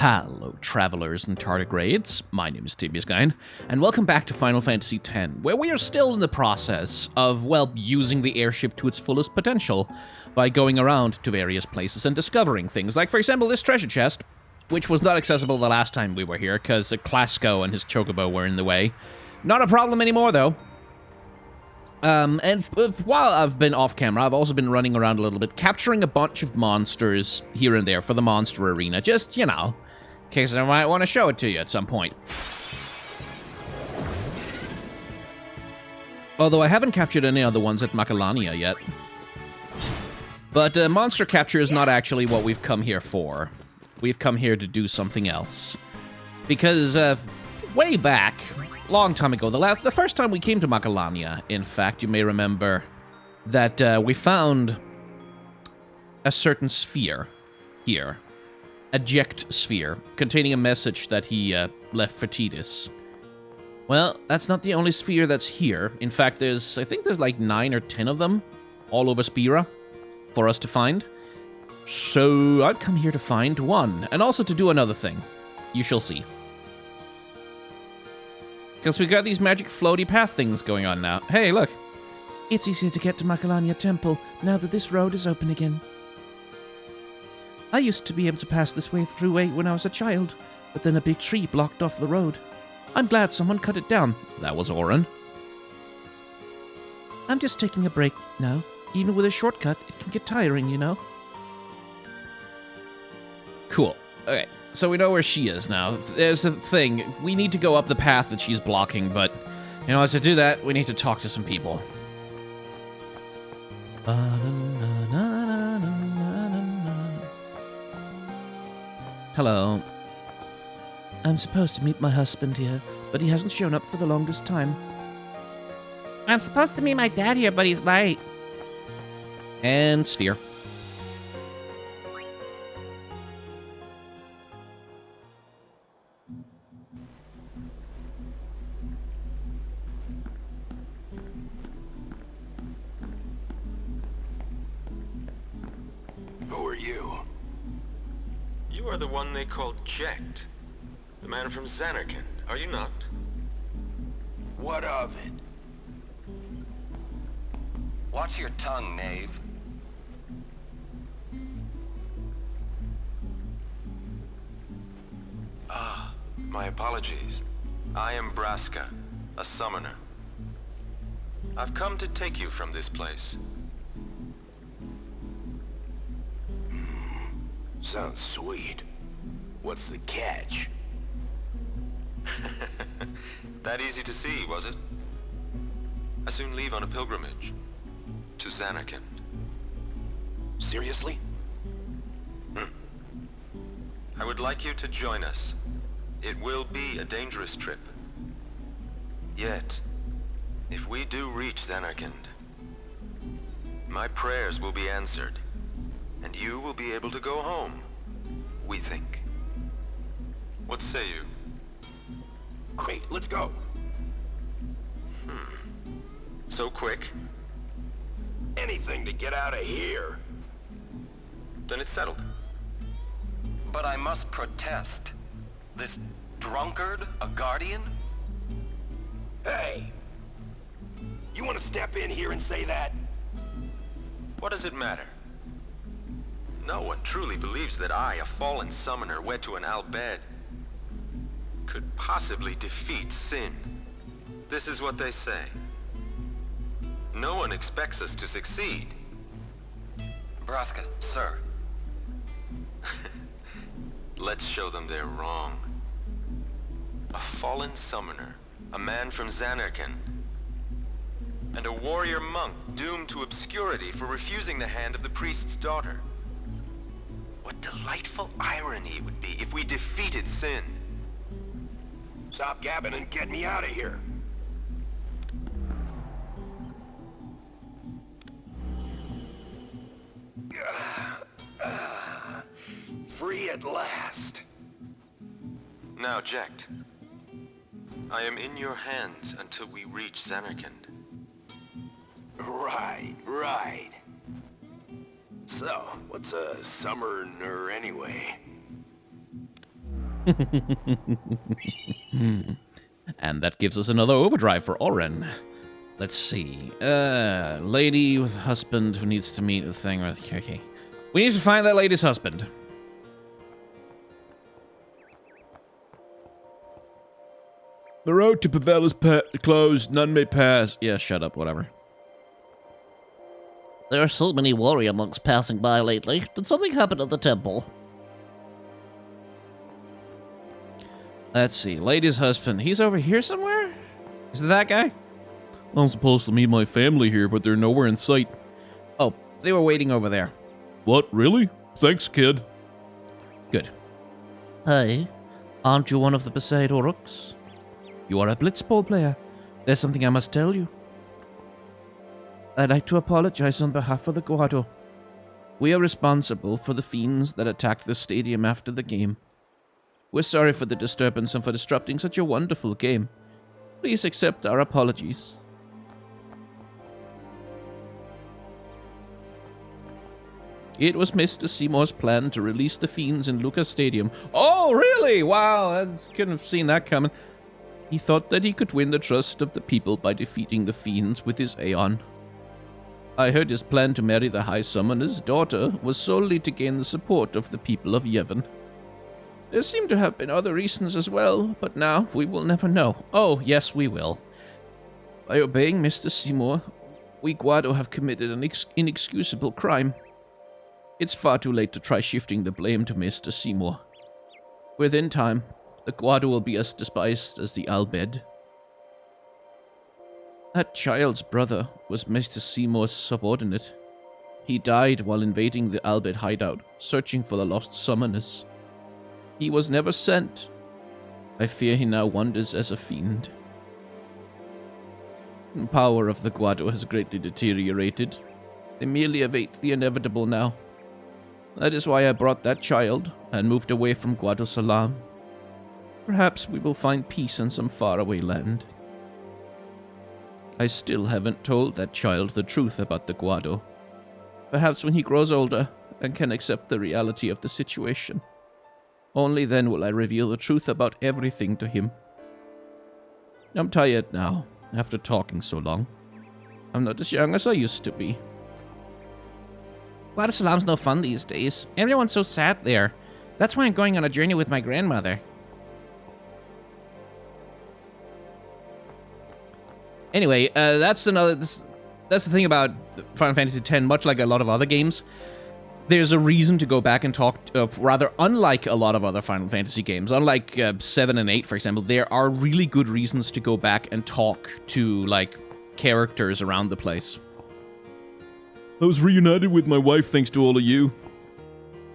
Hello, travelers and tardigrades. My name is Tibiusgein, and welcome back to Final Fantasy X, where we are still in the process of, well, using the airship to its fullest potential by going around to various places and discovering things, like, for example, this treasure chest, which was not accessible the last time we were here, because Klasko and his chocobo were in the way. Not a problem anymore, though. And while I've been off camera, I've also been running around a little bit, capturing a bunch of monsters here and there for the monster arena, just, you know, in case I might want to show it to you at some point. Although I haven't captured any other ones at Macalania yet. But monster capture is not actually what we've come here for. We've come here to do something else. Because, way back, long time ago, the first time we came to Macalania, in fact, you may remember that we found a certain sphere here. A Jecht sphere, containing a message that he left for Tidus. Well, that's not the only sphere that's here. In fact, I think there's like 9 or 10 of them, all over Spira, for us to find. So, I've come here to find one, and also to do another thing. You shall see. Because we got these magic floaty path things going on now. Hey, look. It's easier to get to Macalania Temple now that this road is open again. I used to be able to pass this way through when I was a child, but then a big tree blocked off the road. I'm glad someone cut it down. That was Auron. I'm just taking a break now. Even with a shortcut, it can get tiring, you know? Cool. Okay, so we know where she is now. There's a thing. We need to go up the path that she's blocking, but, you know, to do that, we need to talk to some people. Hello. I'm supposed to meet my husband here, but he hasn't shown up for the longest time. I'm supposed to meet my dad here, but he's late. And Sphere. Who are you? You are the one they call Jecht. The man from Zanarkand, are you not? What of it? Watch your tongue, knave. My apologies. I am Braska, a summoner. I've come to take you from this place. Sounds sweet. What's the catch? That easy to see, was it? I soon leave on a pilgrimage to Zanarkand. Seriously? I would like you to join us. It will be a dangerous trip. Yet, if we do reach Zanarkand, my prayers will be answered, and you will be able to go home, we think. What say you? Great, let's go. So quick? Anything to get out of here. Then it's settled. But I must protest. This drunkard, a guardian? Hey! You want to step in here and say that? What does it matter? No one truly believes that I, a fallen summoner wed to an Al-Bhed, could possibly defeat sin. This is what they say. No one expects us to succeed. Braska, sir. Let's show them they're wrong. A fallen summoner, a man from Zanarkand, and a warrior monk doomed to obscurity for refusing the hand of the priest's daughter. What delightful irony it would be if we defeated sin. Stop gabbing and get me out of here. Free at last. Now, Jecht, I am in your hands until we reach Zanarkand. Right. So, what's a summoner anyway? And that gives us another overdrive for Auron. Let's see. Lady with husband who needs to meet the thing with... Okay. We need to find that lady's husband. The road to Pavel is closed. None may pass. Yeah, shut up, whatever. There are so many warrior monks passing by lately. Did something happen at the temple? Let's see. Lady's husband. He's over here somewhere? Is it that guy? I'm supposed to meet my family here, but they're nowhere in sight. Oh, they were waiting over there. What, really? Thanks, kid. Good. Hey, aren't you one of the Besaid Oruks? You are a Blitzball player. There's something I must tell you. I'd like to apologize on behalf of the Guado. We are responsible for the fiends that attacked the stadium after the game. We're sorry for the disturbance and for disrupting such a wonderful game. Please accept our apologies. It was Mr. Seymour's plan to release the fiends in Lucas Stadium. Oh, really? Wow, I couldn't have seen that coming. He thought that he could win the trust of the people by defeating the fiends with his Aeon. I heard his plan to marry the High Summoner's daughter was solely to gain the support of the people of Yevon. There seem to have been other reasons as well, but now we will never know. Oh, yes, we will. By obeying Mr. Seymour, we Guado have committed an inexcusable crime. It's far too late to try shifting the blame to Mr. Seymour. Within time, the Guado will be as despised as the Albed. That child's brother was Mr. Seymour's subordinate. He died while invading the Albed hideout, searching for the lost summoners. He was never sent. I fear he now wanders as a fiend. The power of the Guado has greatly deteriorated. They merely await the inevitable now. That is why I brought that child and moved away from Guadosalam. Perhaps we will find peace in some faraway land. I still haven't told that child the truth about the Guado. Perhaps when he grows older and can accept the reality of the situation. Only then will I reveal the truth about everything to him. I'm tired now, after talking so long. I'm not as young as I used to be. Guadosalam's no fun these days. Everyone's so sad there. That's why I'm going on a journey with my grandmother. Anyway, that's the thing about Final Fantasy X. Much like a lot of other games, there's a reason to go back and talk. Rather, unlike a lot of other Final Fantasy games, unlike 7 and 8, for example, there are really good reasons to go back and talk to like characters around the place. I was reunited with my wife thanks to all of you.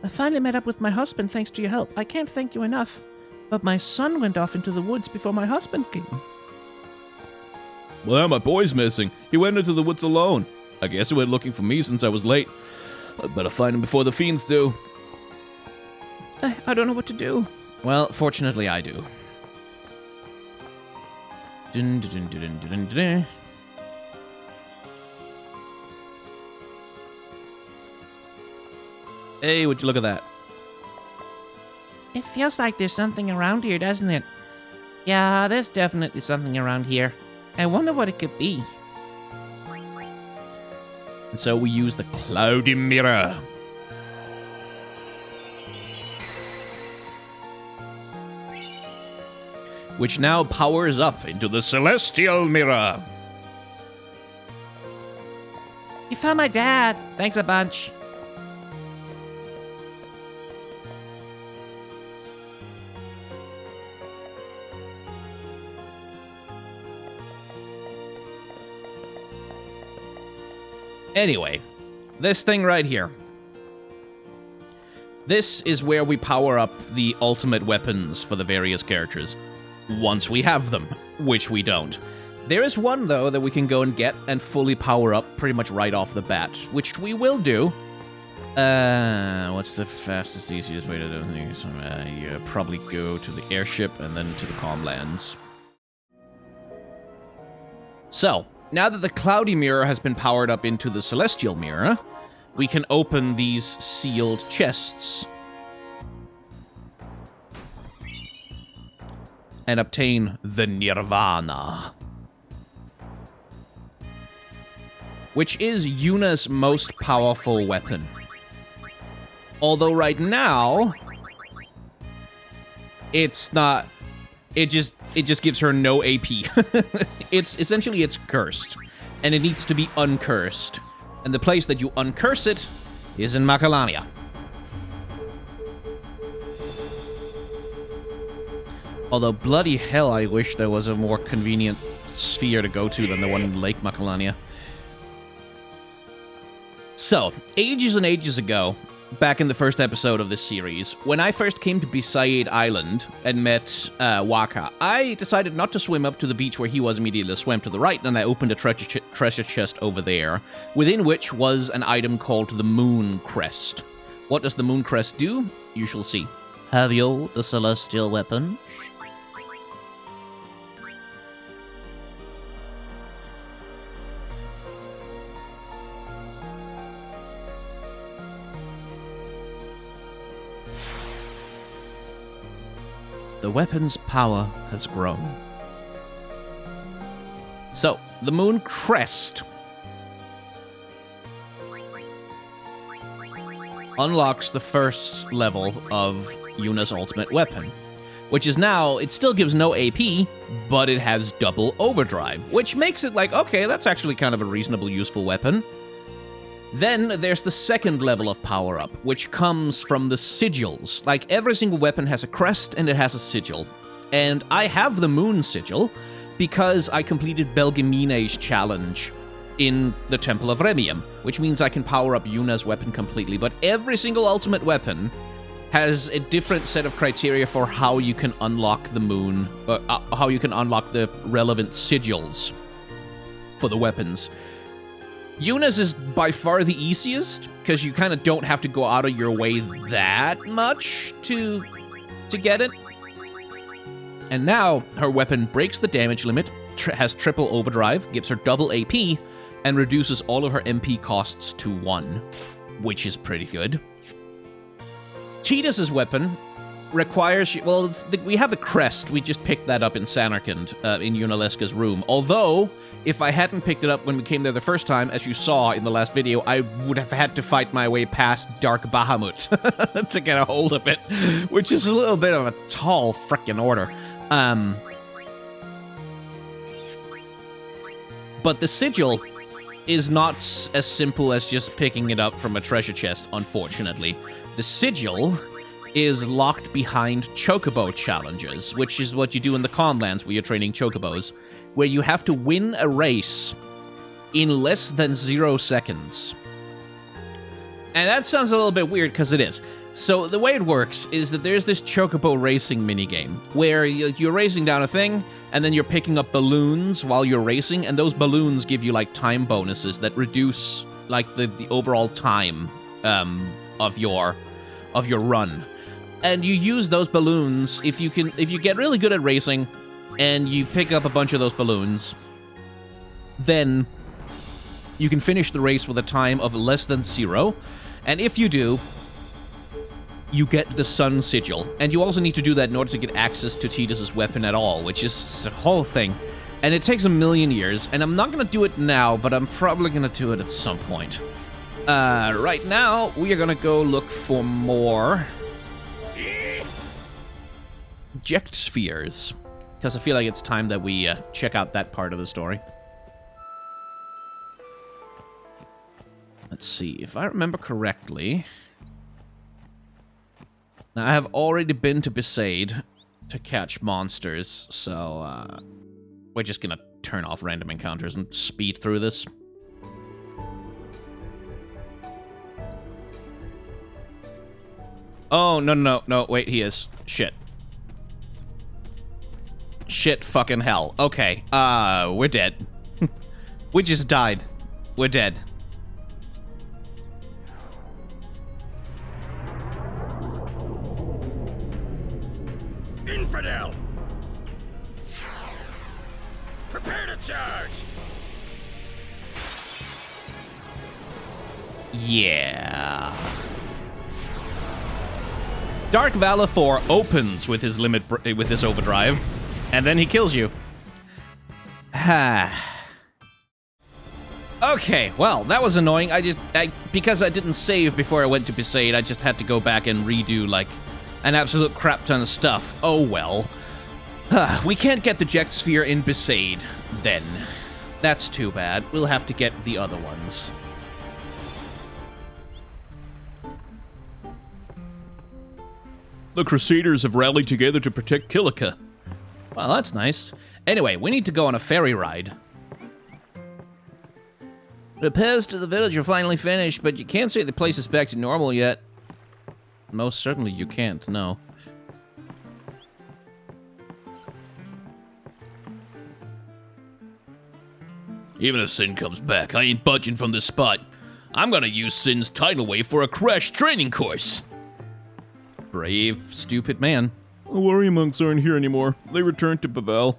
I finally met up with my husband thanks to your help. I can't thank you enough. But my son went off into the woods before my husband came. Well, my boy's missing. He went into the woods alone. I guess he went looking for me since I was late. I'd better find him before the fiends do. I don't know what to do. Well, fortunately I do. Dun, dun, dun, dun, dun, dun, dun. Hey, would you look at that? It feels like there's something around here, doesn't it? Yeah, there's definitely something around here. I wonder what it could be. And so we use the Cloudy Mirror. Which now powers up into the Celestial Mirror. You found my dad. Thanks a bunch. Anyway, this thing right here. This is where we power up the ultimate weapons for the various characters. Once we have them, which we don't. There is one, though, that we can go and get and fully power up pretty much right off the bat, which we will do. What's the fastest, easiest way to do things? You probably go to the airship and then to the Calmlands. So, now that the Cloudy Mirror has been powered up into the Celestial Mirror, we can open these sealed chests. and obtain the Nirvana, which is Yuna's most powerful weapon. Although right now, it's not. It just gives her no AP. It's cursed, and it needs to be uncursed. And the place that you uncurse it is in Macalania. Although bloody hell, I wish there was a more convenient sphere to go to than the one in Lake Macalania. So, ages and ages ago, back in the first episode of this series, when I first came to Besaid Island and met Waka, I decided not to swim up to the beach where he was immediately. I swam to the right, and I opened a treasure chest over there, within which was an item called the Moon Crest. What does the Moon Crest do? You shall see. Have you the celestial weapon? The weapon's power has grown. So, the Moon Crest unlocks the first level of Yuna's ultimate weapon, which is now, it still gives no AP, but it has double overdrive, which makes it like, okay, that's actually kind of a reasonable, useful weapon. Then there's the second level of power-up, which comes from the sigils. Like, every single weapon has a crest and it has a sigil. And I have the Moon Sigil because I completed Belgamine's challenge in the Temple of Remium, which means I can power up Yuna's weapon completely. But every single ultimate weapon has a different set of criteria for how you can unlock the moon, how you can unlock the relevant sigils for the weapons. Yuna's is by far the easiest, because you kind of don't have to go out of your way that much to get it. And now, her weapon breaks the damage limit, has triple overdrive, gives her double AP, and reduces all of her MP costs to 1, which is pretty good. Tidus' weapon requires... Well, we have the Crest. We just picked that up in Sanarkand, in Yunalesca's room. Although, if I hadn't picked it up when we came there the first time, as you saw in the last video, I would have had to fight my way past Dark Bahamut to get a hold of it, which is a little bit of a tall frickin' order. But the sigil is not as simple as just picking it up from a treasure chest, unfortunately. The sigil is locked behind chocobo challenges, which is what you do in the Calmlands where you're training chocobos, where you have to win a race in less than 0 seconds. And that sounds a little bit weird, because it is. So the way it works is that there's this chocobo racing minigame, where you're racing down a thing, and then you're picking up balloons while you're racing, and those balloons give you, like, time bonuses that reduce, like, the overall time of your run. And you use those balloons, if you get really good at racing, and you pick up a bunch of those balloons, then you can finish the race with a time of less than 0, and if you do, you get the Sun Sigil. And you also need to do that in order to get access to Tidus' weapon at all, which is a whole thing. And it takes 1,000,000 years, and I'm not going to do it now, but I'm probably going to do it at some point. Right now, we are going to go look for more Jecht spheres, because I feel like it's time that we check out that part of the story. Let's see, if I remember correctly... Now, I have already been to Besaid to catch monsters, so we're just gonna turn off random encounters and speed through this. Oh, no, wait, he is. Shit. Shit fucking hell. Okay, we're dead. We just died. We're dead. Infidel! Prepare to charge! Yeah. Dark Valor 4 opens with his overdrive. And then he kills you. Okay, well, that was annoying. Because I didn't save before I went to Besaid, I just had to go back and redo, like, an absolute crap ton of stuff. Oh well. We can't get the Jecht sphere in Besaid, then. That's too bad. We'll have to get the other ones. The Crusaders have rallied together to protect Kilika. Well, that's nice. Anyway, we need to go on a ferry ride. Repairs to the village are finally finished, but you can't say the place is back to normal yet. Most certainly you can't, no. Even if Sin comes back, I ain't budging from this spot. I'm gonna use Sin's tidal wave for a crash training course. Brave, stupid man. The warrior monks aren't here anymore. They returned to Bavel.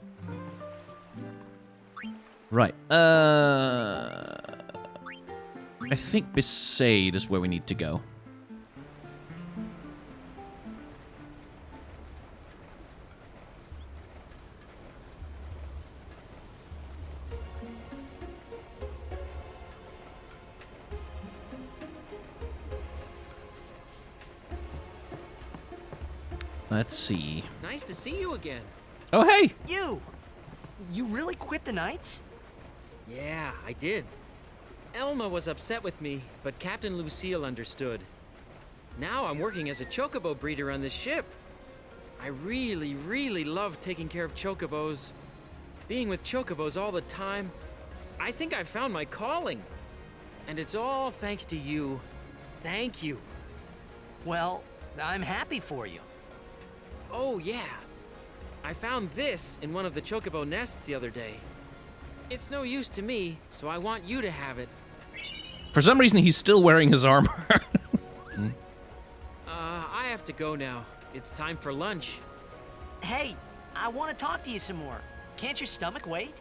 Right. I think Besaid is where we need to go. Let's see. Nice to see you again. Oh, hey! You really quit the Knights? Yeah, I did. Elma was upset with me, but Captain Lucille understood. Now I'm working as a chocobo breeder on this ship. I really, really love taking care of chocobos. Being with chocobos all the time, I think I found my calling. And it's all thanks to you. Thank you. Well, I'm happy for you. Oh, yeah. I found this in one of the chocobo nests the other day. It's no use to me, so I want you to have it. For some reason, he's still wearing his armor. I have to go now. It's time for lunch. Hey, I want to talk to you some more. Can't your stomach wait?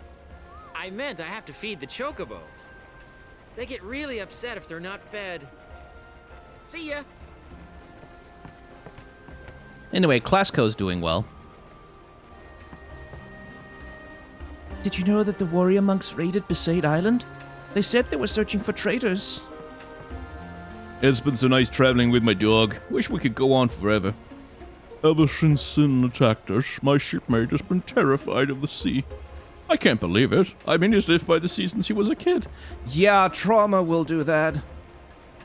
I meant I have to feed the chocobos. They get really upset if they're not fed. See ya! Anyway, Classco's doing well. Did you know that the warrior monks raided Besaid Island? They said they were searching for traitors. It's been so nice traveling with my dog. Wish we could go on forever. Ever since Sin attacked us, my shipmate has been terrified of the sea. I can't believe it. I mean, as if by the seasons he was a kid. Yeah, trauma will do that.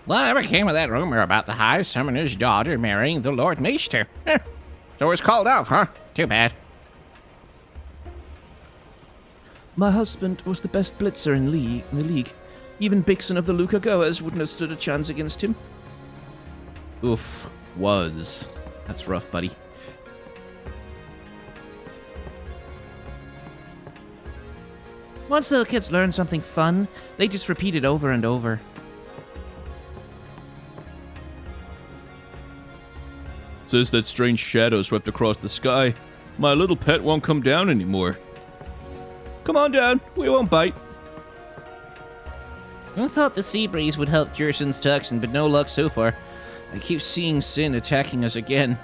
Whatever came of that rumor about the High Summoner's daughter marrying the Lord Maester? So it's called off, huh? Too bad. My husband was the best blitzer in the league. Even Bixen of the Luca Goers wouldn't have stood a chance against him. Oof. Was. That's rough, buddy. Once little kids learn something fun, they just repeat it over and over. Says that strange shadow swept across the sky. My little pet won't come down anymore. Come on down. We won't bite. I thought the sea breeze would help Jersen's tuxin, but no luck so far. I keep seeing Sin attacking us again.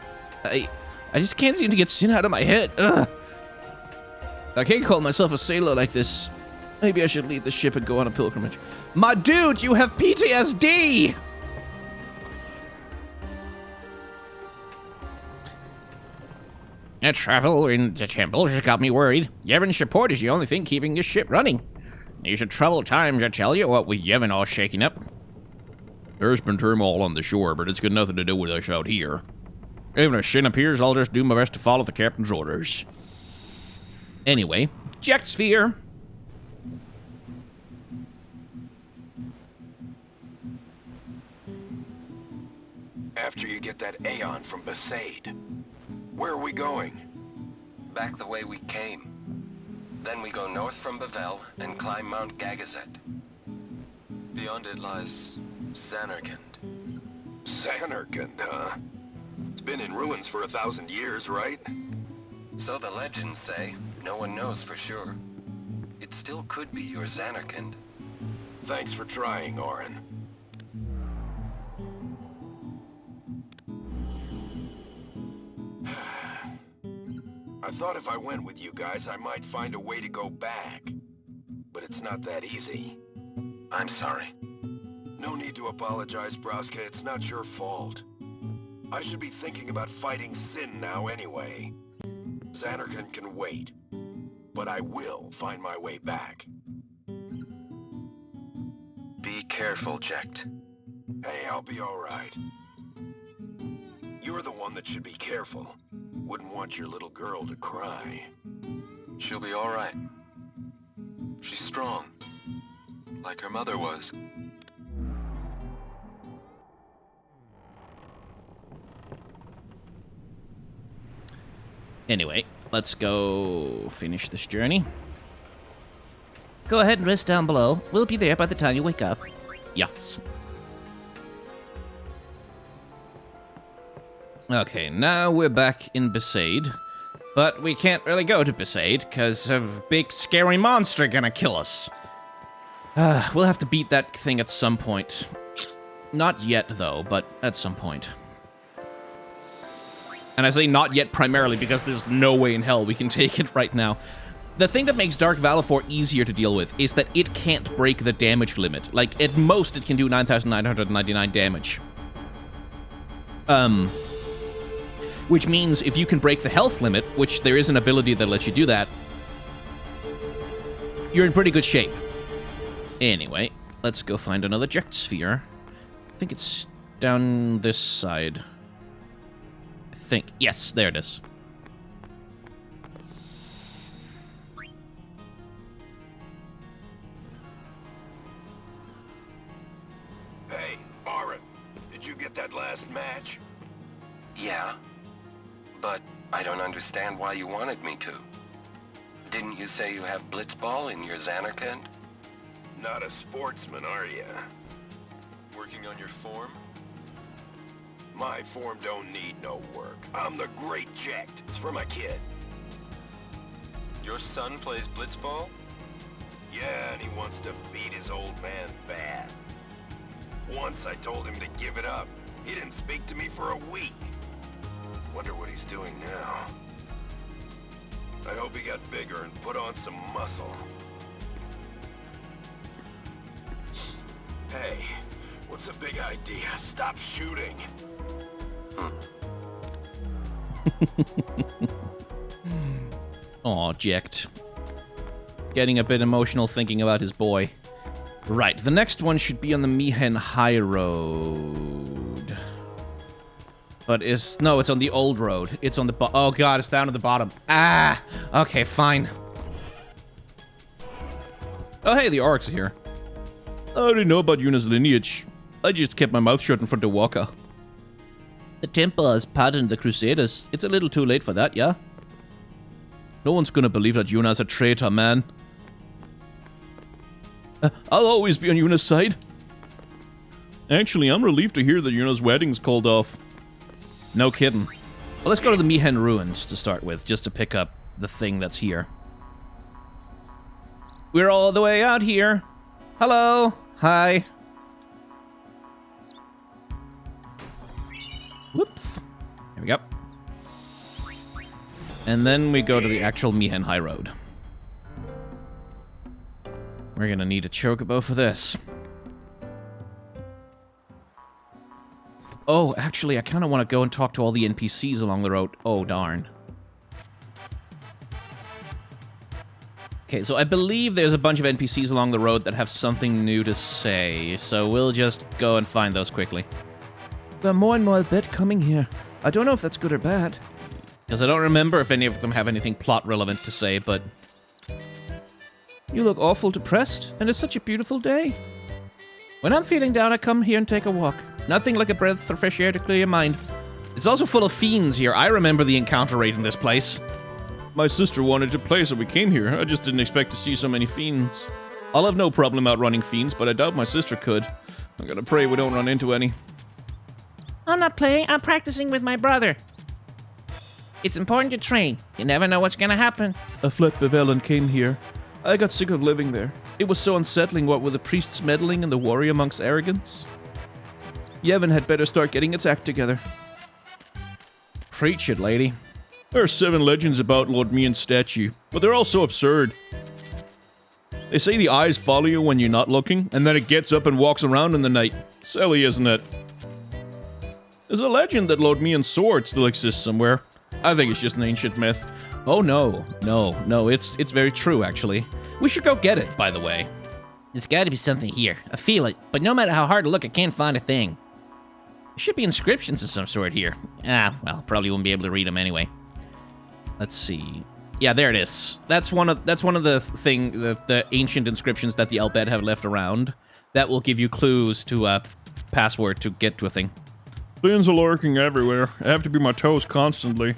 I just can't seem to get Sin out of my head. Ugh. I can't call myself a sailor like this. Maybe I should leave the ship and go on a pilgrimage. My dude, you have PTSD! That trouble in the temple just got me worried. Yevon's support is the only thing keeping this ship running. These are troubled times, I tell you, what with Yevon all shaking up. There's been turmoil on the shore, but it's got nothing to do with us out here. Even if Sin appears, I'll just do my best to follow the captain's orders. Anyway, Jecht sphere. After you get that Aeon from Besaid, where are we going? Back the way we came. Then we go north from Bavel and climb Mount Gagazet. Beyond it lies Zanarkand. Zanarkand, huh? It's been in ruins for 1,000 years, right? So the legends say. No one knows for sure. It still could be your Zanarkand. Thanks for trying, Auron. I thought if I went with you guys, I might find a way to go back. But it's not that easy. I'm sorry. No need to apologize, Braska. It's not your fault. I should be thinking about fighting Sin now anyway. Zanarkand can wait. But I will find my way back. Be careful, Jecht. Hey, I'll be alright. You're the one that should be careful. Wouldn't want your little girl to cry. She'll be all right. She's strong, like her mother was. Anyway, let's go finish this journey. Go ahead and rest down below. We'll be there by the time you wake up. Yes. Okay, now we're back in Besaid. But we can't really go to Besaid because of big scary monster gonna kill us. We'll have to beat that thing at some point. Not yet, though, but at some point. And I say not yet primarily because there's no way in hell we can take it right now. The thing that makes Dark Valifor easier to deal with is that it can't break the damage limit. Like, at most, it can do 9,999 damage. Which means if you can break the health limit, which there is an ability that lets you do that, you're in pretty good shape. Anyway, let's go find another Jecht sphere. I think it's down this side. I think. Yes, there it is. Hey, Auron, did you get that last match? Yeah. But I don't understand why you wanted me to. Didn't you say you have Blitzball in your Zanarkand? Not a sportsman, are ya? Working on your form? My form don't need no work. I'm the great Jecht. It's for my kid. Your son plays blitzball? Yeah, and he wants to beat his old man bad. Once I told him to give it up. He didn't speak to me for a week. Wonder what he's doing now. I hope he got bigger and put on some muscle. Hey, what's the big idea? Stop shooting. Aw, Jecht. Getting a bit emotional thinking about his boy. Right, the next one should be on the Miihen Highroad. But no, it's on the old road. It's on the oh god, it's down at the bottom. Ah! Okay, fine. Oh hey, the orcs are here. I already know about Yuna's lineage. I just kept my mouth shut in front of Walker. The Temple has pardoned the Crusaders. It's a little too late for that, yeah? No one's gonna believe that Yuna's a traitor, man. I'll always be on Yuna's side. Actually, I'm relieved to hear that Yuna's wedding's called off. No kidding. Well, let's go to the Miihen Ruins to start with, just to pick up the thing that's here. We're all the way out here. Hello. Hi. Whoops. There we go. And then we go to the actual Miihen Highroad. We're gonna need a chocobo for this. Oh, actually, I kind of want to go and talk to all the NPCs along the road. Oh, darn. Okay, so I believe there's a bunch of NPCs along the road that have something new to say, so we'll just go and find those quickly. There are more and more bit coming here. I don't know if that's good or bad. Because I don't remember if any of them have anything plot relevant to say, but... You look awful depressed, and it's such a beautiful day. When I'm feeling down, I come here and take a walk. Nothing like a breath of fresh air to clear your mind. It's also full of fiends here. I remember the encounter rate in this place. My sister wanted to play, so we came here. I just didn't expect to see so many fiends. I'll have no problem outrunning fiends, but I doubt my sister could. I'm gonna pray we don't run into any. I'm not playing, I'm practicing with my brother. It's important to train. You never know what's gonna happen. I fled Bevel and came here. I got sick of living there. It was so unsettling, what with the priests meddling and the warrior monk's arrogance. Yevon had better start getting its act together. Preach it, lady. There are 7 legends about Lord Miihen's statue, but they're all so absurd. They say the eyes follow you when you're not looking, and then it gets up and walks around in the night. Silly, isn't it? There's a legend that Lord Miihen's sword still exists somewhere. I think it's just an ancient myth. Oh no, it's very true, actually. We should go get it, by the way. There's gotta be something here. I feel it, but no matter how hard I look, I can't find a thing. There should be inscriptions of some sort here. Ah, well, probably won't be able to read them anyway. Let's see. Yeah, there it is. That's one of the ancient inscriptions that the Elbed have left around that will give you clues to a password to get to a thing. Things are lurking everywhere. I have to be on my toes constantly.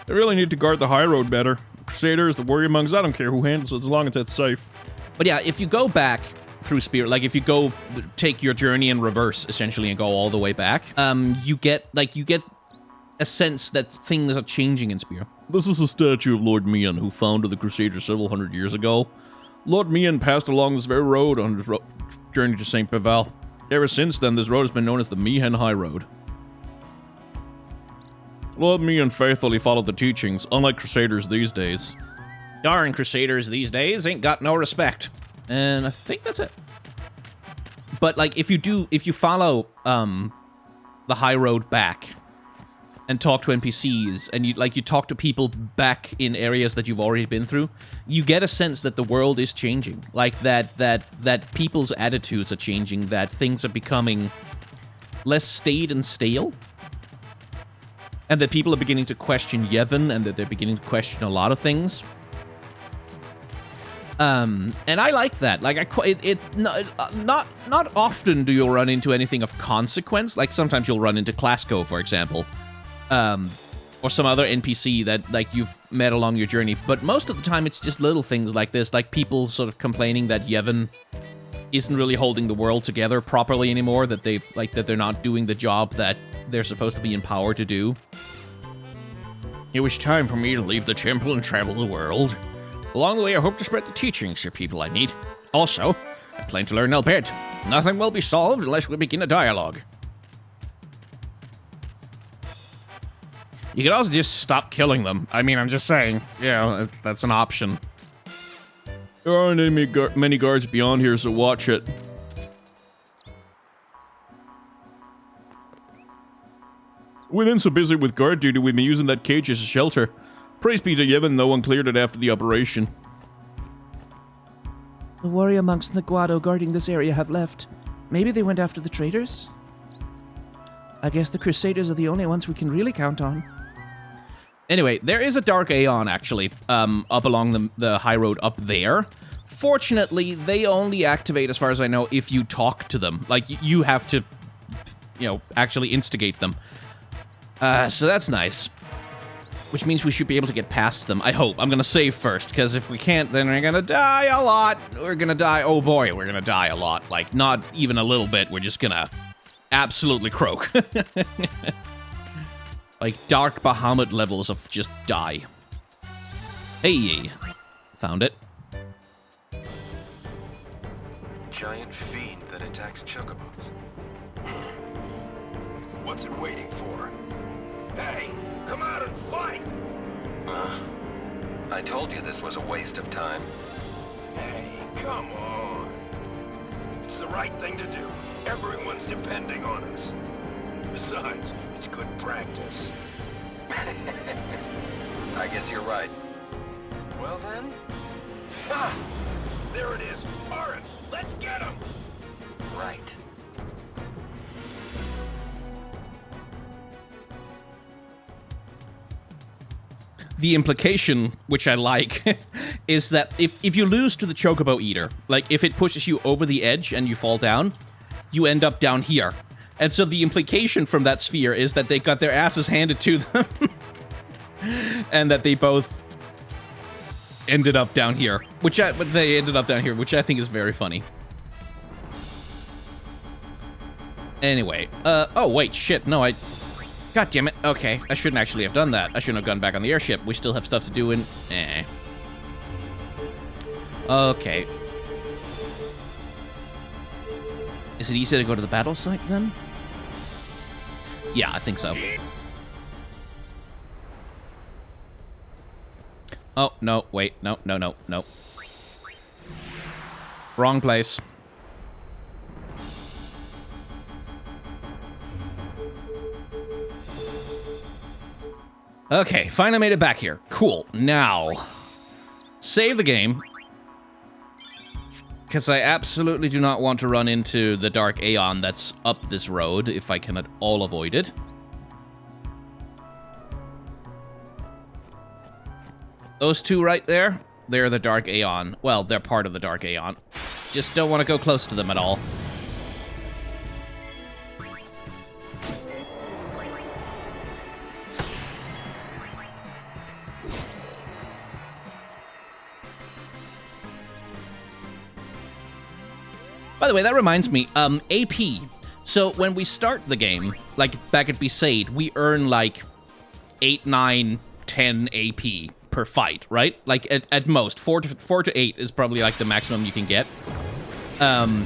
I really need to guard the high road better. Crusaders, the warrior monks, I don't care who handles it as long as it's safe. But yeah, if you go back through Spear, like if you go take your journey in reverse essentially and go all the way back, you get a sense that things are changing in Spear. This is a statue of Lord Miihen, who founded the Crusaders several hundred years ago. Lord Miihen passed along this very road on his journey to St. Paval. Ever since then, this road has been known as the Miihen Highroad. Lord Miihen faithfully followed the teachings, unlike Crusaders these days. Darn Crusaders these days ain't got no respect. And I think that's it. But, like, if you follow, the high road back and talk to NPCs, and you talk to people back in areas that you've already been through, you get a sense that the world is changing. Like, that people's attitudes are changing, that things are becoming less staid and stale, and that people are beginning to question Yevon, and that they're beginning to question a lot of things. And I like that. Like, not often do you run into anything of consequence. Like, sometimes you'll run into Clasco, for example, or some other NPC that, like, you've met along your journey. But most of the time, it's just little things like this, like people sort of complaining that Yevon isn't really holding the world together properly anymore, that they're not doing the job that they're supposed to be empowered to do. It was time for me to leave the temple and travel the world. Along the way, I hope to spread the teachings to people I meet. Also, I plan to learn Elbed. Nothing will be solved unless we begin a dialogue. You could also just stop killing them. I mean, I'm just saying, that's an option. There aren't many guards beyond here, so watch it. We've been so busy with guard duty, we've been using that cage as a shelter. Praise be to Yevon, no one cleared it after the operation. The warrior monks and the Guado guarding this area have left. Maybe they went after the traders? I guess the Crusaders are the only ones we can really count on. Anyway, there is a Dark Aeon, actually, up along the high road up there. Fortunately, they only activate, as far as I know, if you talk to them. Like, you have to, actually instigate them. So that's nice. Which means we should be able to get past them, I hope. I'm gonna save first, because if we can't, then we're gonna die a lot. We're gonna die, oh boy, we're gonna die a lot. Like, not even a little bit, we're just gonna absolutely croak. Like, Dark Bahamut levels of just die. Hey, found it. Giant fiend that attacks chocobos. What's it waiting for? Hey, come out and fight! I told you this was a waste of time. Hey, come on. It's the right thing to do. Everyone's depending on us. Besides, it's good practice. I guess you're right. Well then, Ah! There it is! Auron, let's get him! Right. The implication, which I like, is that if you lose to the Chocobo Eater, like, if it pushes you over the edge and you fall down, you end up down here. And so the implication from that sphere is that they got their asses handed to them, and that they both ended up down here, which I think is very funny. Anyway, oh wait, shit, no, God damn it. Okay, I shouldn't actually have done that. I shouldn't have gone back on the airship. We still have stuff to do in... Okay. Is it easy to go to the battle site, then? Yeah, I think so. Oh, no, wait, no. Wrong place. Okay, finally made it back here. Cool. Now, save the game. Because I absolutely do not want to run into the Dark Aeon that's up this road, if I can at all avoid it. Those two right there, they're the Dark Aeon. Well, they're part of the Dark Aeon. Just don't want to go close to them at all. By the way, that reminds me, AP. So when we start the game, like back at Besaid, we earn like 8, 9, 10 AP per fight, right? Like at most, 4 to 8 is probably like the maximum you can get. And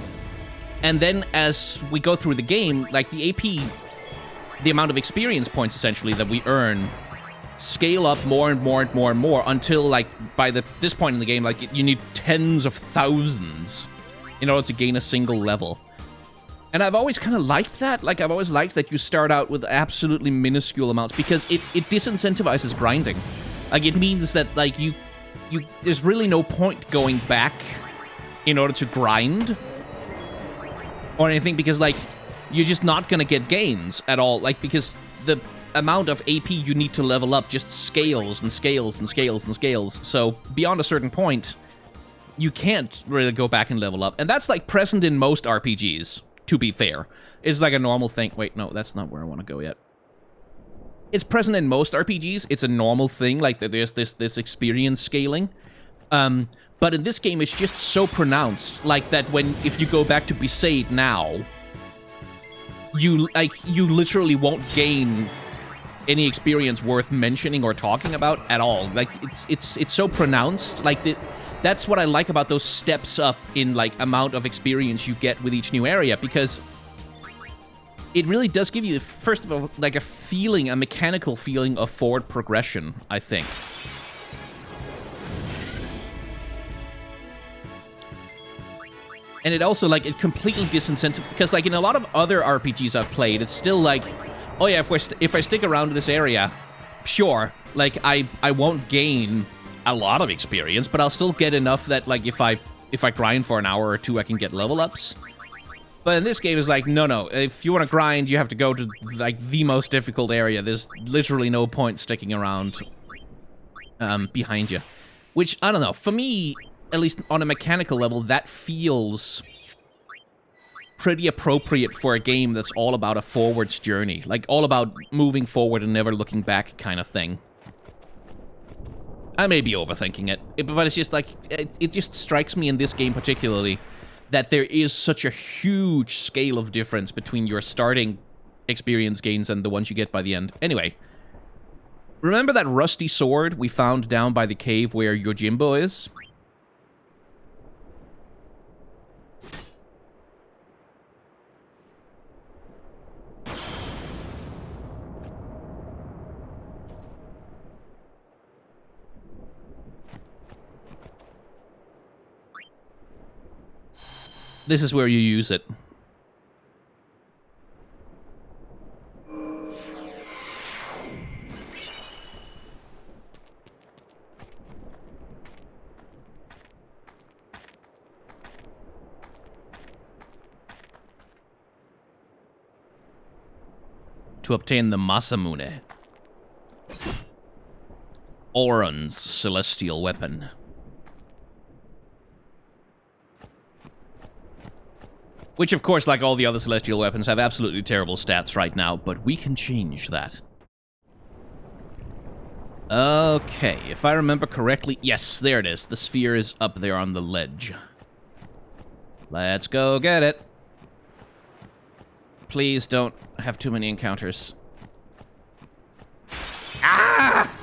then as we go through the game, like the AP, the amount of experience points essentially that we earn scale up more and more and more and more until like by this point in the game, like you need tens of thousands in order to gain a single level. And I've always kind of liked that. Like, I've always liked that you start out with absolutely minuscule amounts because it disincentivizes grinding. Like, it means that, like, there's really no point going back in order to grind or anything because, like, you're just not gonna get gains at all. Like, because the amount of AP you need to level up just scales and scales and scales and scales. So, beyond a certain point, you can't really go back and level up. And that's, like, present in most RPGs, to be fair. It's like a normal thing. Wait, no, that's not where I want to go yet. It's present in most RPGs. It's a normal thing, like, there's this experience scaling. But in this game, it's just so pronounced, like, that if you go back to Besaid now, you literally won't gain any experience worth mentioning or talking about at all. Like, it's so pronounced, like, that's what I like about those steps up in, like, amount of experience you get with each new area, because it really does give you, first of all, like, a mechanical feeling of forward progression, I think. And it also, like, it completely disincentivizes, because, like, in a lot of other RPGs I've played, it's still like, oh yeah, if I stick around this area, sure, like, I won't gain a lot of experience, but I'll still get enough that, like, if I grind for an hour or two, I can get level ups. But in this game, it's like, no, if you want to grind, you have to go to, like, the most difficult area. There's literally no point sticking around behind you. Which, I don't know, for me, at least on a mechanical level, that feels pretty appropriate for a game that's all about a forwards journey. Like, all about moving forward and never looking back kind of thing. I may be overthinking it, but it's just like, it just strikes me in this game particularly that there is such a huge scale of difference between your starting experience gains and the ones you get by the end. Anyway, remember that rusty sword we found down by the cave where Yojimbo is? This is where you use it. To obtain the Masamune, Auron's celestial weapon. Which, of course, like all the other celestial weapons, have absolutely terrible stats right now, but we can change that. Okay, if I remember correctly, yes, there it is. The sphere is up there on the ledge. Let's go get it. Please don't have too many encounters. Ah!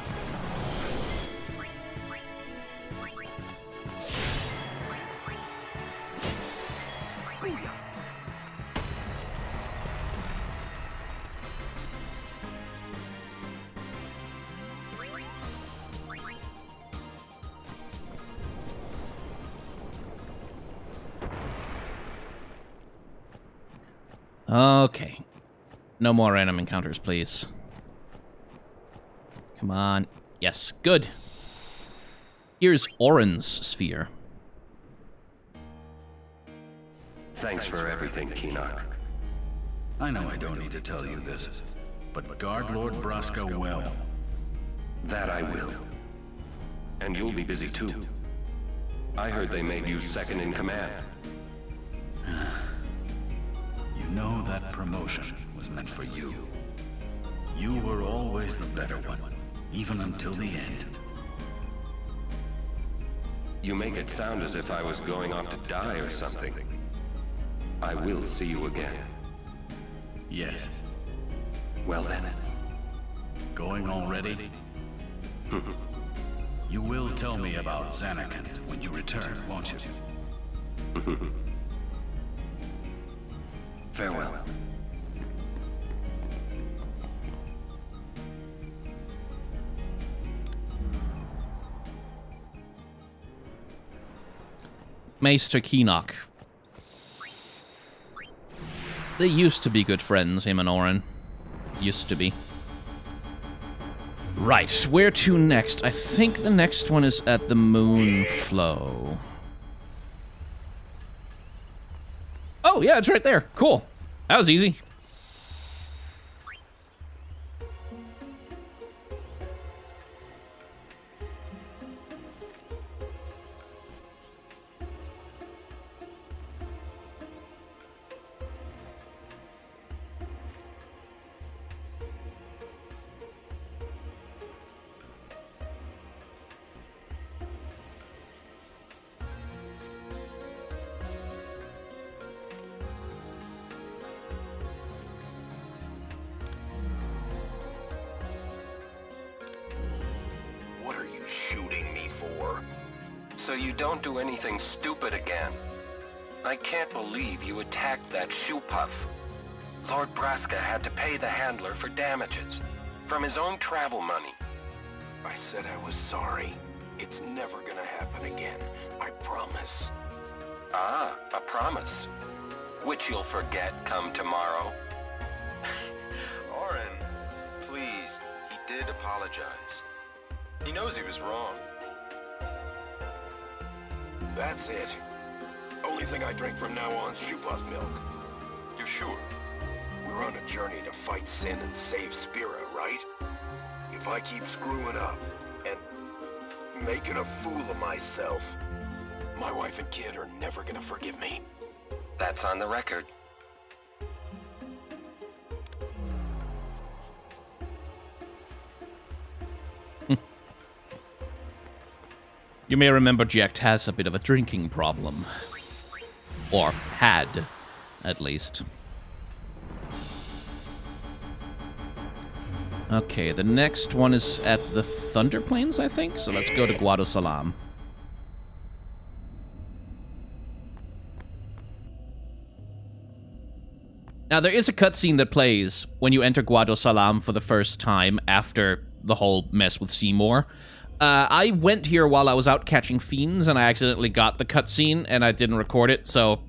Okay. No more random encounters, please. Come on. Yes, good. Here's Auron's sphere. Thanks for everything, Keenock. I know I don't need to tell you this, but guard Lord Brasco well. That I will. And you'll be busy too. I heard they made you second in command. You know that promotion was meant for you. You were always the better one, even until the end. You make it sound as if I was going off to die or something. I will see you again. Yes. Well then. Going already? You will tell me about Zanarkand when you return, won't you? Farewell. Maester Keenock. They used to be good friends, him and Auron. Used to be. Right, where to next? I think the next one is at the Moonflow. Oh, yeah, it's right there. Cool. That was easy. What are you shooting me for? So you don't do anything stupid again. I can't believe you attacked that shoe puff. Lord Braska had to pay the handler for damages from his own travel money. I said I was sorry. It's never gonna happen again. I promise. Ah, a promise. Which you'll forget come tomorrow. Auron, please, he did apologize. He knows he was wrong. That's it. Only thing I drink from now on is Shoepuff milk. You're sure? We're on a journey to fight sin and save Spira, right? If I keep screwing up and making a fool of myself, my wife and kid are never gonna forgive me. That's on the record. You may remember Jecht has a bit of a drinking problem. Or had, at least. Okay, the next one is at the Thunder Plains, I think? So let's go to Guadosalam. Now, there is a cutscene that plays when you enter Guadosalam for the first time after the whole mess with Seymour. I went here while I was out catching fiends, and I accidentally got the cutscene, and I didn't record it, so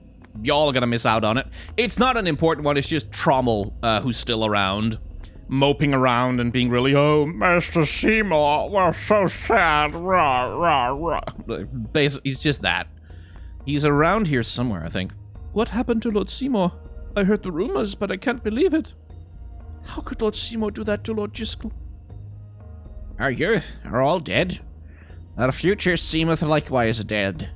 y'all are gonna miss out on it. It's not an important one, it's just Trommel, who's still around, moping around and being really, oh, Master Seymour, we're so sad, rah, rah, rah. Basically, he's just that. He's around here somewhere, I think. What happened to Lord Seymour? I heard the rumors, but I can't believe it. How could Lord Seymour do that to Lord Jyscal? Our youth are all dead. Our future seemeth likewise dead.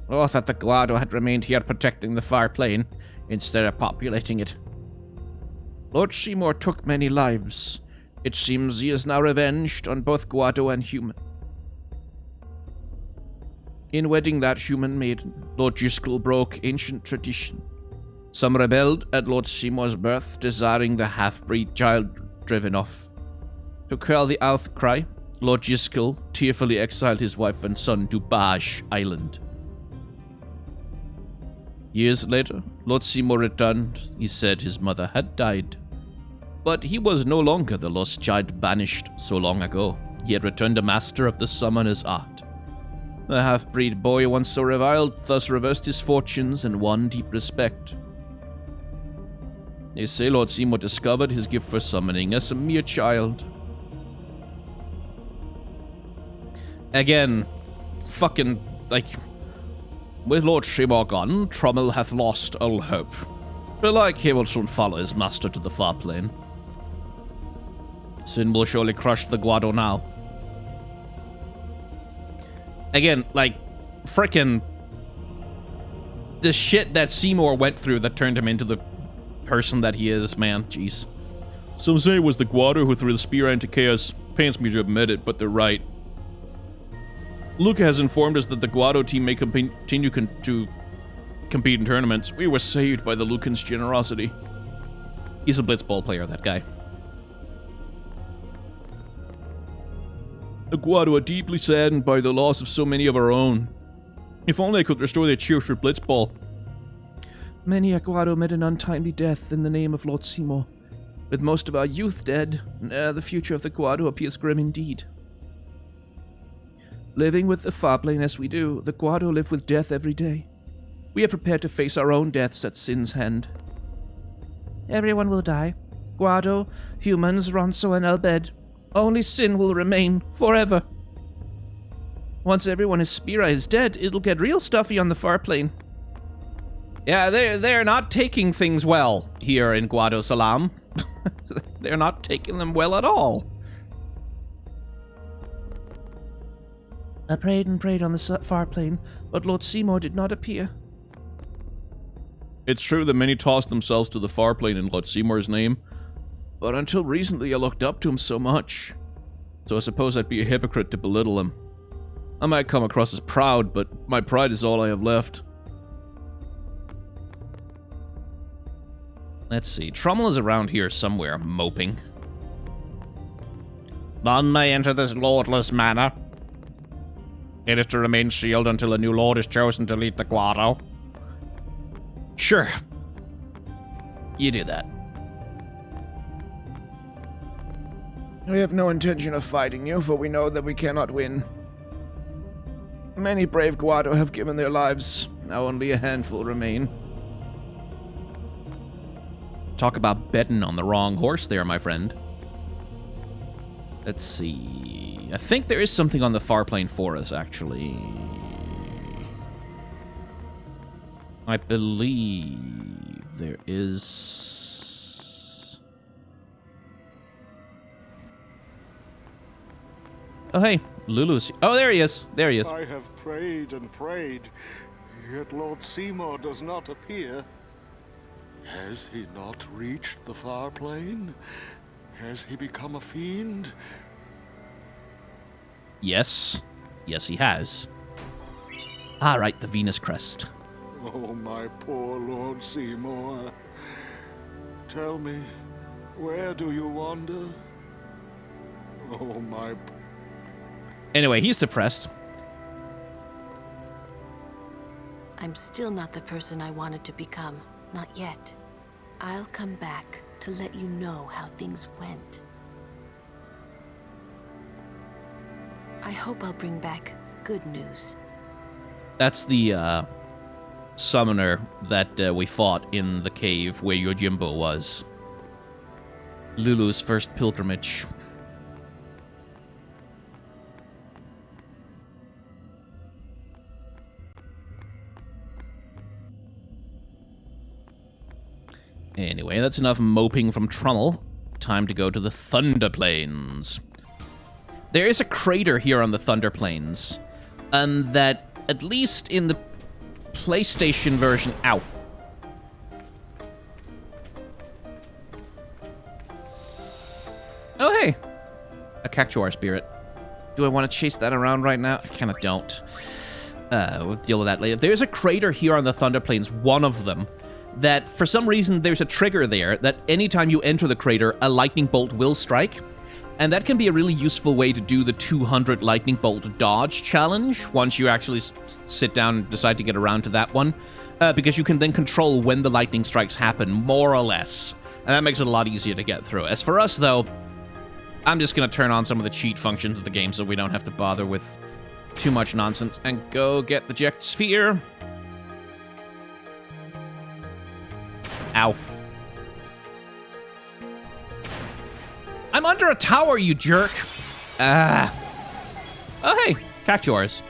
Oh, that the Guado had remained here protecting the far plain, instead of populating it. Lord Seymour took many lives. It seems he is now revenged on both Guado and human. In wedding that human maiden, Lord Jyscal broke ancient tradition. Some rebelled at Lord Seymour's birth, desiring the half-breed child driven off. To quell the outcry, Lord Jyscal tearfully exiled his wife and son to Baj Island. Years later, Lord Seymour returned. He said his mother had died. But he was no longer the lost child banished so long ago. He had returned a master of the summoner's art. The half-breed boy once so reviled thus reversed his fortunes and won deep respect. They say Lord Seymour discovered his gift for summoning as a mere child. Again, fucking, like, with Lord Seymour gone, Trommel hath lost all hope. Belike he will soon follow his master to the far plane. Sin will surely crush the Guado now. Again, like, frickin' the shit that Seymour went through that turned him into the person that he is, man. Jeez. Some say it was the Guado who threw the spear into Chaos. Pains me to admit it, but they're right. Luca has informed us that the Guado team may continue to compete in tournaments. We were saved by the Lucan's generosity. He's a blitzball player, that guy. The Guado are deeply saddened by the loss of so many of our own. If only I could restore their cheer for blitzball. Many a Guado met an untimely death in the name of Lord Seymour. With most of our youth dead, the future of the Guado appears grim indeed. Living with the Farplane as we do, the Guado live with death every day. We are prepared to face our own deaths at Sin's hand. Everyone will die. Guado, humans, Ronso, and Albed. Only Sin will remain forever. Once everyone is Spira is dead, it'll get real stuffy on the Farplane. Yeah, they're not taking things well here in Guadosalam. They're not taking them well at all. I prayed and prayed on the Farplane, but Lord Seymour did not appear. It's true that many tossed themselves to the Farplane in Lord Seymour's name, but until recently I looked up to him so much. So I suppose I'd be a hypocrite to belittle him. I might come across as proud, but my pride is all I have left. Let's see. Trommel is around here somewhere, moping. None may enter this lordless manor. It is to remain sealed until a new lord is chosen to lead the Guado. Sure. You do that. We have no intention of fighting you, for we know that we cannot win. Many brave Guado have given their lives. Now only a handful remain. Talk about betting on the wrong horse there, my friend. Let's see. I think there is something on the Farplane for us, actually. I believe there is... Oh, hey. Lulu's... Oh, there he is. There he is. I have prayed and prayed, yet Lord Seymour does not appear. Has he not reached the far plane? Has he become a fiend? Yes. Yes, he has. Ah, right, the Venus Crest. Oh, my poor Lord Seymour. Tell me, where do you wander? Oh, my... Anyway, he's depressed. I'm still not the person I wanted to become. Not yet. I'll come back to let you know how things went. I hope I'll bring back good news. That's the, summoner that we fought in the cave where Yojimbo was. Lulu's first pilgrimage. Anyway, that's enough moping from Trommel. Time to go to the Thunder Plains. There is a crater here on the Thunder Plains, and that, at least in the PlayStation version... Ow. Oh, hey! A Cactuar spirit. Do I want to chase that around right now? I kind of don't. We'll deal with that later. There's a crater here on the Thunder Plains, one of them, that for some reason there's a trigger there that anytime you enter the crater, a lightning bolt will strike. And that can be a really useful way to do the 200 lightning bolt dodge challenge once you actually sit down and decide to get around to that one. Because you can then control when the lightning strikes happen, more or less. And that makes it a lot easier to get through. As for us, though, I'm just going to turn on some of the cheat functions of the game so we don't have to bother with too much nonsense. And go get the Jecht sphere. Ow. I'm under a tower, you jerk! Ah. Oh, hey, cactuars.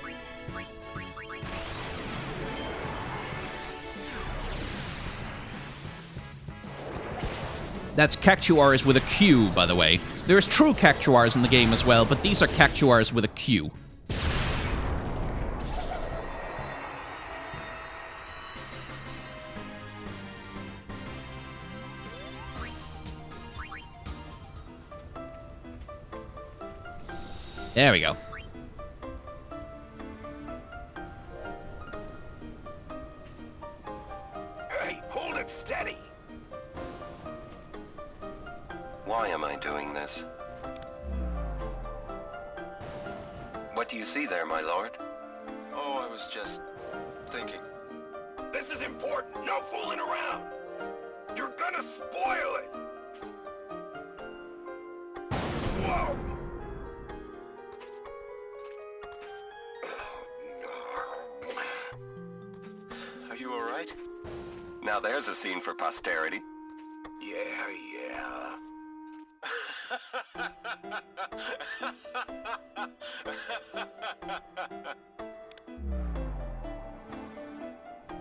That's cactuars with a Q, by the way. There's true cactuars in the game as well, but these are cactuars with a Q. There we go. Hey, hold it steady! Why am I doing this? What do you see there, my lord? Oh, I was just thinking. This is important, no fooling around! You're gonna spoil it! Whoa! Are you all right? Now there's a scene for posterity. Yeah.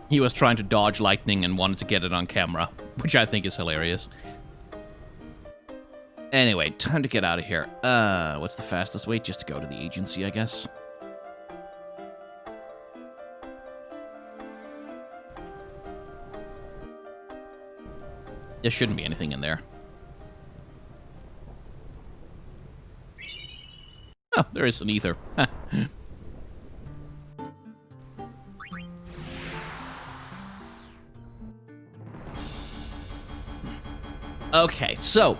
He was trying to dodge lightning and wanted to get it on camera, which I think is hilarious. Anyway, time to get out of here. What's the fastest way? Just to go to the agency, I guess. There shouldn't be anything in there. Oh, there is an ether. Okay, so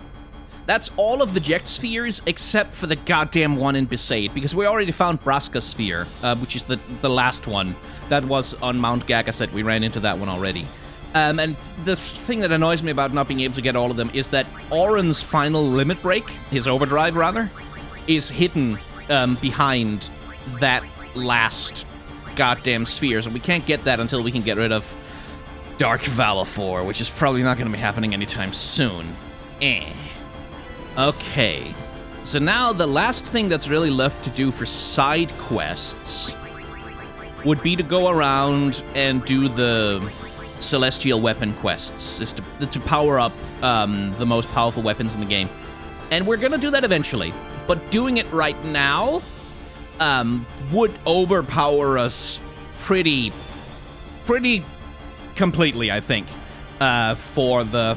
that's all of the Jecht spheres except for the goddamn one in Besaid, because we already found Braska's sphere, which is the last one that was on Mount Gagaset. We ran into that one already. And the thing that annoys me about not being able to get all of them is that Auron's final limit break, his overdrive rather, is hidden behind that last goddamn sphere, so we can't get that until we can get rid of Dark Valifor, which is probably not going to be happening anytime soon. Okay, so now the last thing that's really left to do for side quests would be to go around and do the Celestial Weapon quests, is to power up the most powerful weapons in the game. And we're going to do that eventually, but doing it right now would overpower us pretty completely, I think, for the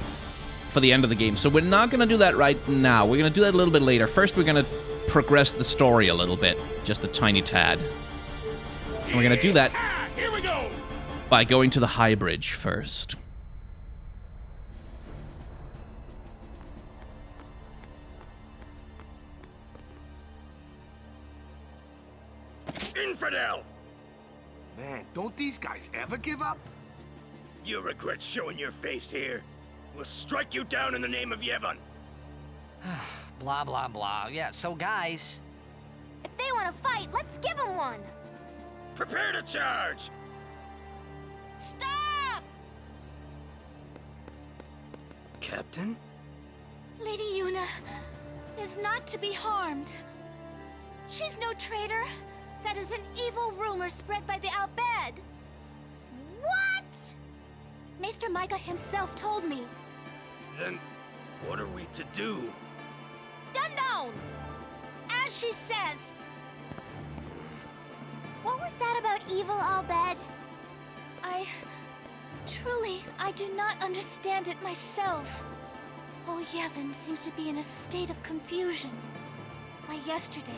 end of the game. So we're not going to do that right now. We're going to do that a little bit later. First, we're going to progress the story a little bit, just a tiny tad. And we're going to do that Here we go! by going to the High Bridge first. Infidel! Man, don't these guys ever give up? You regret showing your face here. We'll strike you down in the name of Yevon. Blah, blah, blah. Yeah, so guys... If they want to fight, let's give them one! Prepare to charge! Stop! Captain? Lady Yuna is not to be harmed. She's no traitor. That is an evil rumor spread by the Al-Bed. What? Maester Mika himself told me. Then, what are we to do? Stand down! As she says. What was that about evil Al-Bed? I do not understand it myself. All Yevon seems to be in a state of confusion. Why, yesterday,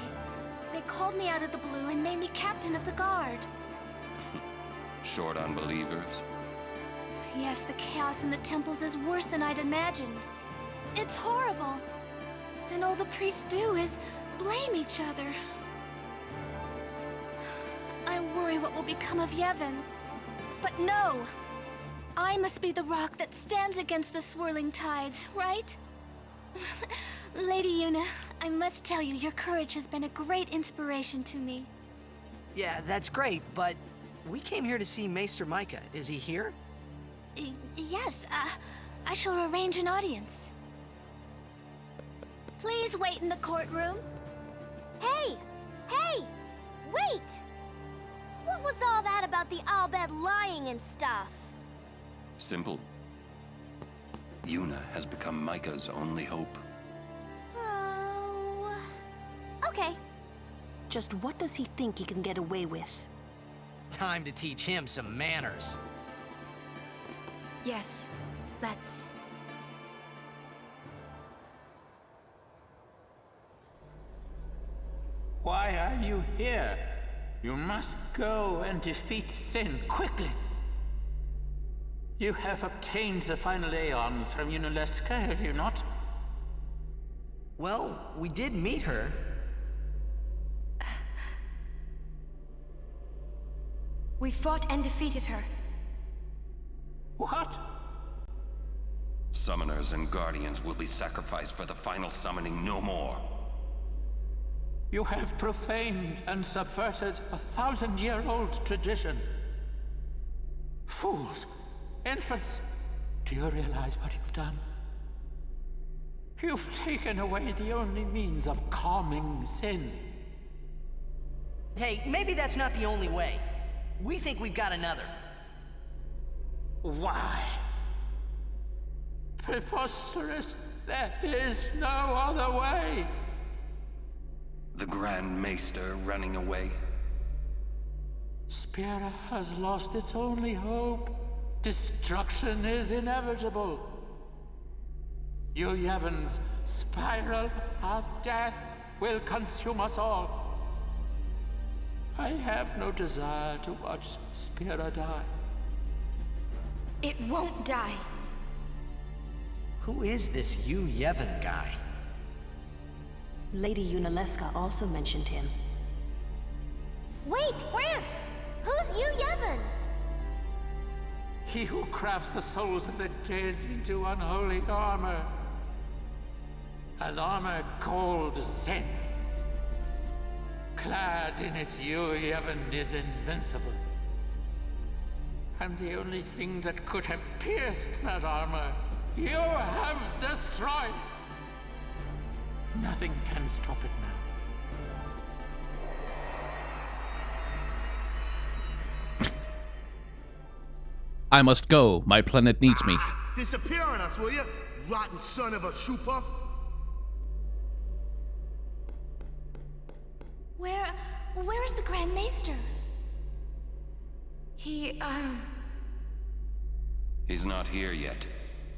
they called me out of the blue and made me captain of the guard. Short on believers? Yes, the chaos in the temples is worse than I'd imagined. It's horrible. And all the priests do is blame each other. I worry what will become of Yevon. But no! I must be the rock that stands against the swirling tides, right? Lady Yuna, I must tell you, your courage has been a great inspiration to me. Yeah, that's great, but we came here to see Maester Mika. Is he here? Yes, I shall arrange an audience. Please wait in the courtroom. Hey! Hey! Wait! What was all that about the Albed lying and stuff? Simple. Yuna has become Mika's only hope. Oh... Okay. Just what does he think he can get away with? Time to teach him some manners. Yes, let's. Why are you here? You must go and defeat Sin quickly. You have obtained the final Aeon from Yuna, have you not? Well, we did meet her. We fought and defeated her. What? Summoners and Guardians will be sacrificed for the final summoning no more. You have profaned and subverted a 1,000-year-old tradition. Fools! Infants! Do you realize what you've done? You've taken away the only means of calming Sin. Hey, maybe that's not the only way. We think we've got another. Why? Preposterous! There is no other way! The Grand Maester running away. Spira has lost its only hope. Destruction is inevitable. Yevon's spiral of death will consume us all. I have no desire to watch Spira die. It won't die. Who is this Yevon guy? Lady Yunalesca also mentioned him. Wait, Gramps! Who's Yevon? He who crafts the souls of the dead into unholy armor. An armor called Sin. Clad in it, Yevon is invincible. And the only thing that could have pierced that armor, you have destroyed. Nothing can stop it now. I must go. My planet needs me. Disappear on us, will you? Rotten son of a shoe puff. Where is the Grand Maester? He, He's not here yet.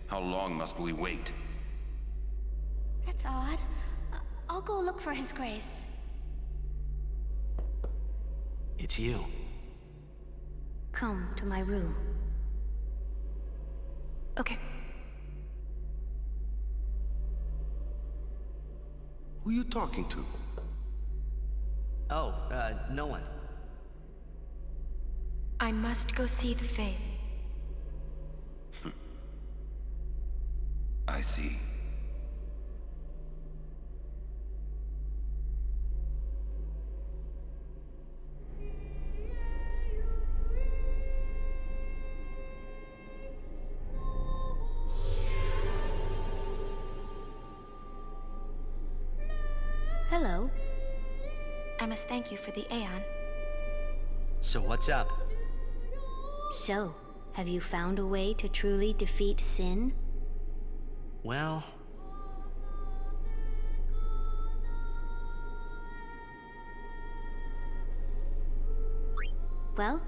How long must we wait? That's odd. I'll go look for His Grace. It's you. Come to my room. okay. Who you talking to? Oh, no one. I must go see the Faith. I see. Hello. I must thank you for the Aeon. So what's up? So, have you found a way to truly defeat Sin? Well... Well?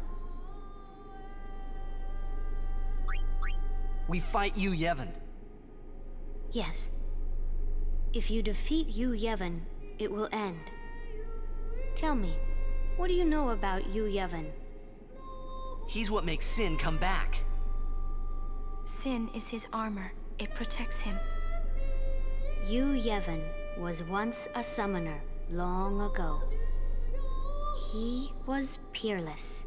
We fight Yevon. Yes. If you defeat Yevon, it will end. Tell me, what do you know about Yevon? He's what makes Sin come back. Sin is his armor. It protects him. Yevon was once a summoner, long ago. He was peerless.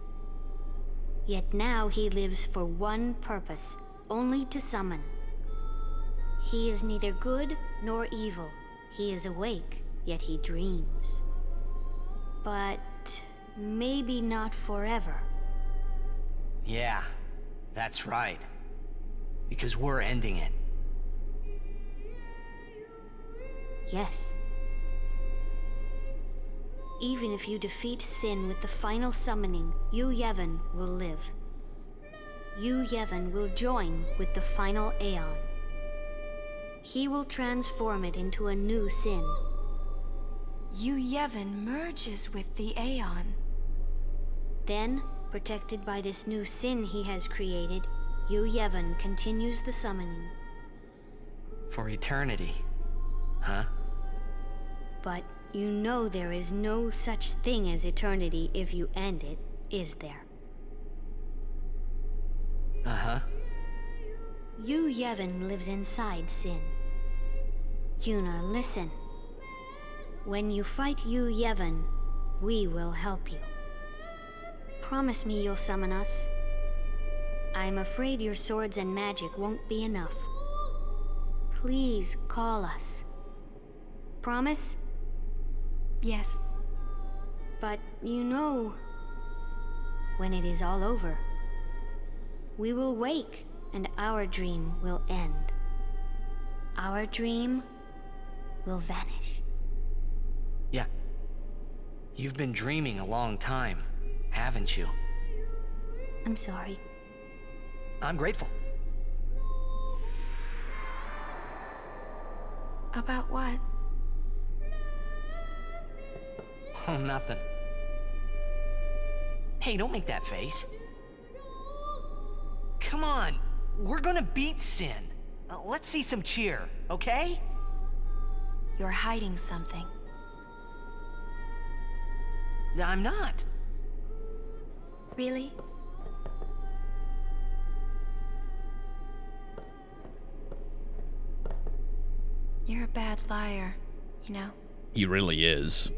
Yet now he lives for one purpose, only to summon. He is neither good nor evil. He is awake, yet he dreams. But maybe not forever. Yeah, that's right. Because we're ending it. Yes. Even if you defeat Sin with the final summoning, you Yevon will live. You Yevon will join with the final Aeon. He will transform it into a new Sin. You Yevon merges with the Aeon. Then, protected by this new Sin he has created, you Yevon continues the summoning. For eternity. Huh? But you know there is no such thing as eternity if you end it, is there? Uh-huh. You Yevon lives inside Sin. Yuna, listen. When you fight you Yevon, we will help you. Promise me you'll summon us. I'm afraid your swords and magic won't be enough. Please call us. Promise? Yes. But you know, when it is all over, we will wake and our dream will end. Our dream will vanish. Yeah. You've been dreaming a long time, haven't you? I'm sorry. I'm grateful. About what? Oh, nothing. Hey, don't make that face. Come on, we're gonna beat Sin. Let's see some cheer, okay? You're hiding something. I'm not. Really? You're a bad liar, you know? He really is.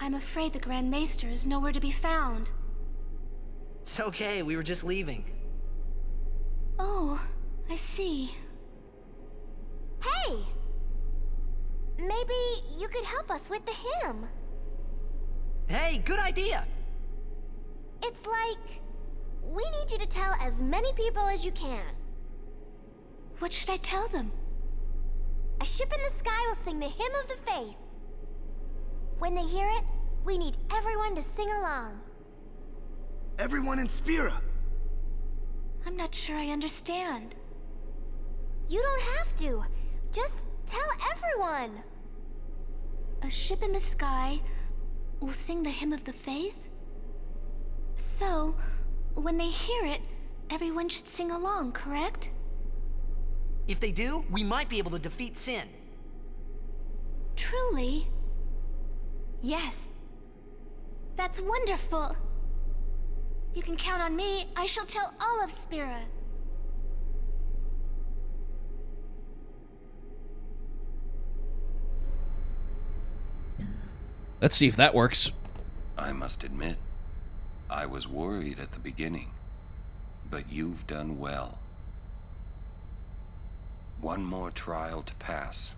I'm afraid the Grand Maester is nowhere to be found. It's okay, we were just leaving. Oh, I see. Hey! Maybe you could help us with the hymn. Hey, good idea! It's like, we need you to tell as many people as you can. What should I tell them? A ship in the sky will sing the hymn of the faith. When they hear it, we need everyone to sing along. Everyone in Spira. I'm not sure I understand. You don't have to. Just tell everyone. A ship in the sky will sing the hymn of the faith? So, when they hear it, everyone should sing along, correct? If they do, we might be able to defeat Sin. Truly? Yes. That's wonderful. You can count on me. I shall tell all of Spira. Let's see if that works. I must admit, I was worried at the beginning, but you've done well. One more trial to pass.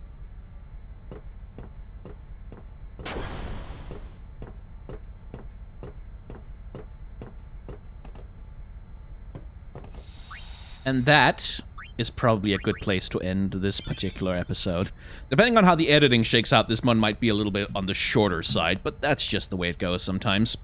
And that is probably a good place to end this particular episode. Depending on how the editing shakes out, this one might be a little bit on the shorter side, but that's just the way it goes sometimes.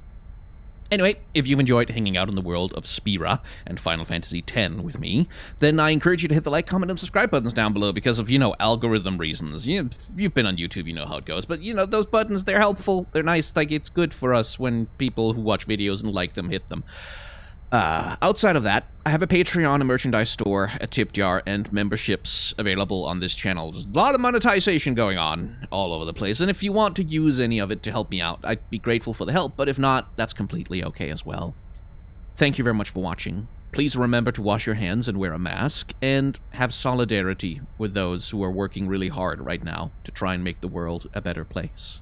Anyway, if you've enjoyed hanging out in the world of Spira and Final Fantasy X with me, then I encourage you to hit the like, comment, and subscribe buttons down below because of, algorithm reasons. You've been on YouTube, you know how it goes. But, those buttons, they're helpful, they're nice, it's good for us when people who watch videos and like them hit them. Outside of that, I have a Patreon, a merchandise store, a tip jar, and memberships available on this channel. There's a lot of monetization going on all over the place, and if you want to use any of it to help me out, I'd be grateful for the help, but if not, that's completely okay as well. Thank you very much for watching. Please remember to wash your hands and wear a mask, and have solidarity with those who are working really hard right now to try and make the world a better place.